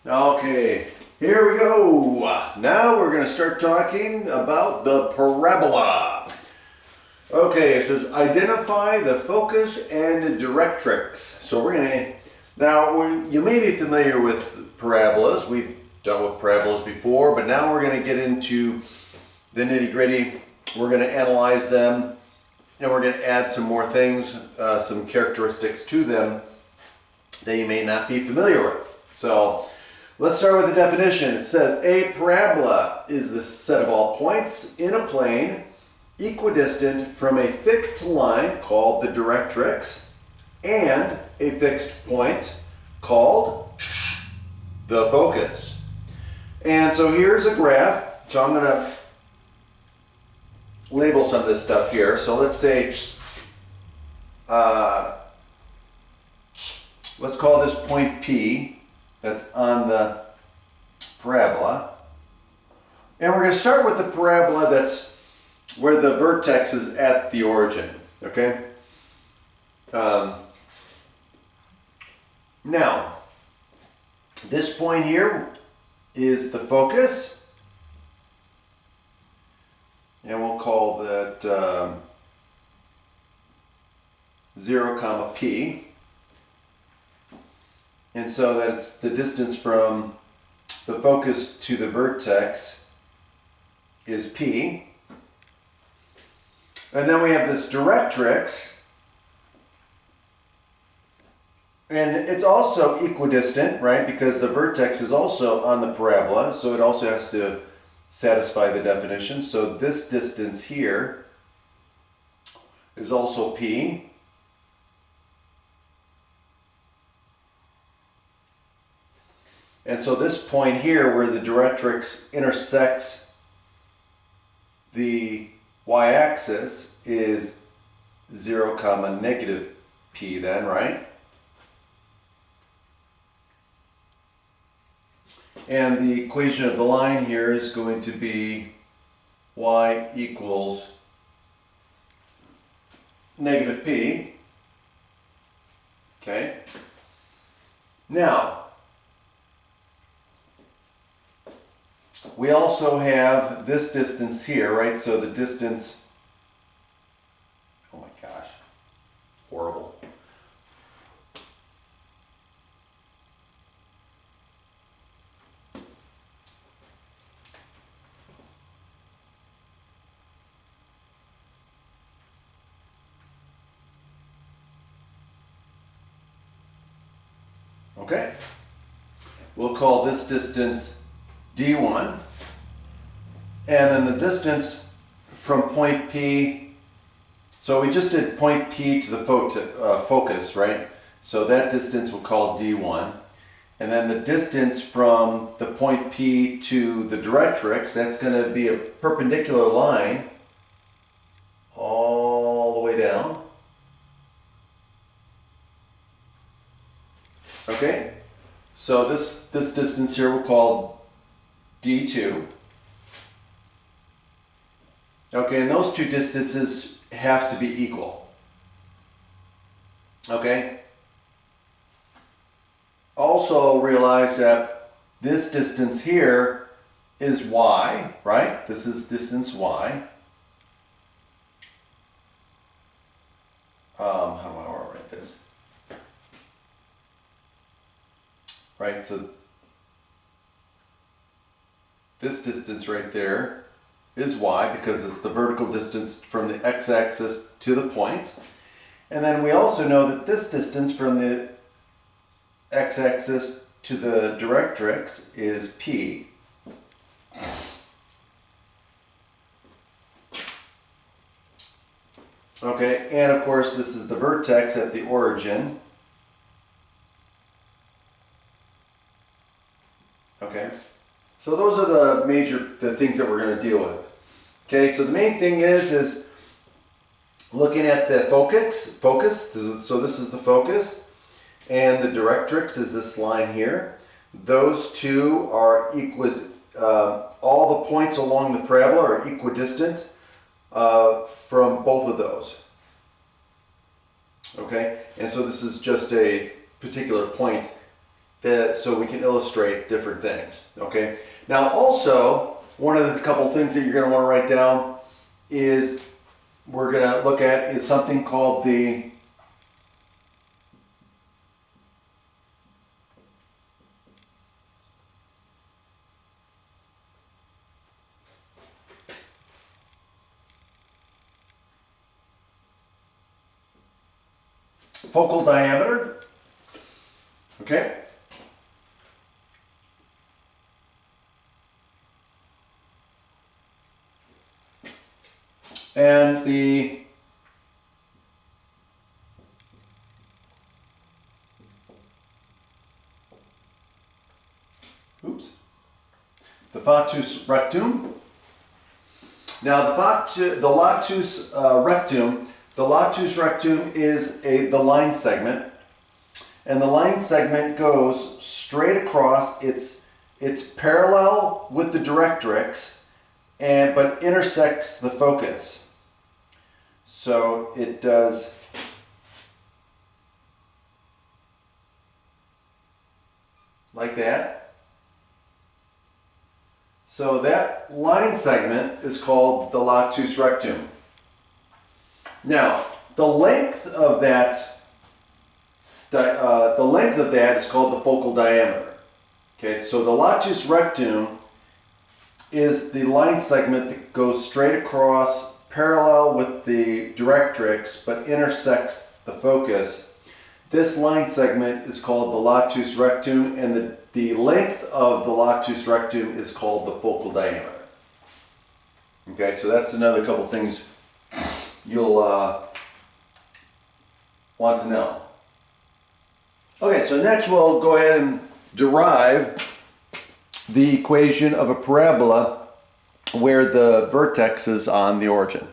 Okay, here we go. Now we're going to start talking about the parabola. Okay, it says identify the focus and directrix. So we're going to, now you may be familiar with parabolas. We've dealt with parabolas before, but now we're going to get into the nitty-gritty. We're going to analyze them, and we're going to add some more things, some characteristics to them that you may not be familiar with. So let's start with the definition. It says a parabola is the set of all points in a plane equidistant from a fixed line called the directrix and a fixed point called the focus. And so here's a graph. So I'm going to label some of this stuff here. So let's say, let's call this point P that's on the parabola. And we're going to start with the parabola that's where the vertex is at the origin, okay? Now, this point here is the focus, and we'll call that 0 comma P. And so that's the distance from the focus to the vertex is P. And then we have this directrix, and it's also equidistant, right? Because the vertex is also on the parabola, so it also has to satisfy the definition. So this distance here is also P. And so this point here where the directrix intersects the y-axis is 0 comma negative P then, right? And the equation of the line here is going to be y equals negative P. Okay. Now, we also have this distance here, right? So the distance, oh my gosh, horrible. Okay, we'll call this distance D1, and then the distance from point P, so we just did point P to the focus, right? So that distance we'll call D1, and then the distance from the point P to the directrix, that's going to be a perpendicular line all the way down. Okay, so this distance here we'll call D2. Okay, and those two distances have to be equal. Okay? Also realize that this distance here is y, right? This is distance y. How do I want to write this? Right, so this distance right there is y because it's the vertical distance from the x-axis to the point. And then we also know that this distance from the x-axis to the directrix is P. Okay, and of course this is the vertex at the origin. Okay, so those are the things that we're going to deal with. Okay, so the main thing is looking at the focus. So this is the focus, and the directrix is this line here. Those two are all the points along the parabola are equidistant from both of those. Okay, and so this is just a particular point so we can illustrate different things. Okay. Now also, one of the couple things that you're going to want to write down is we're going to look at is something called the focal diameter. Okay. And the fatus rectum. Now the latus rectum is the line segment, and the line segment goes straight across. It's parallel with the directrix, but intersects the focus. So it does like that. So that line segment is called the latus rectum. Now, the length of that is called the focal diameter. Okay, so the latus rectum is the line segment that goes straight across, parallel with the directrix, but intersects the focus. This line segment is called the latus rectum, and the length of the latus rectum is called the focal diameter. Okay, so that's another couple things you'll want to know. Okay, so next we'll go ahead and derive the equation of a parabola where the vertex is on the origin.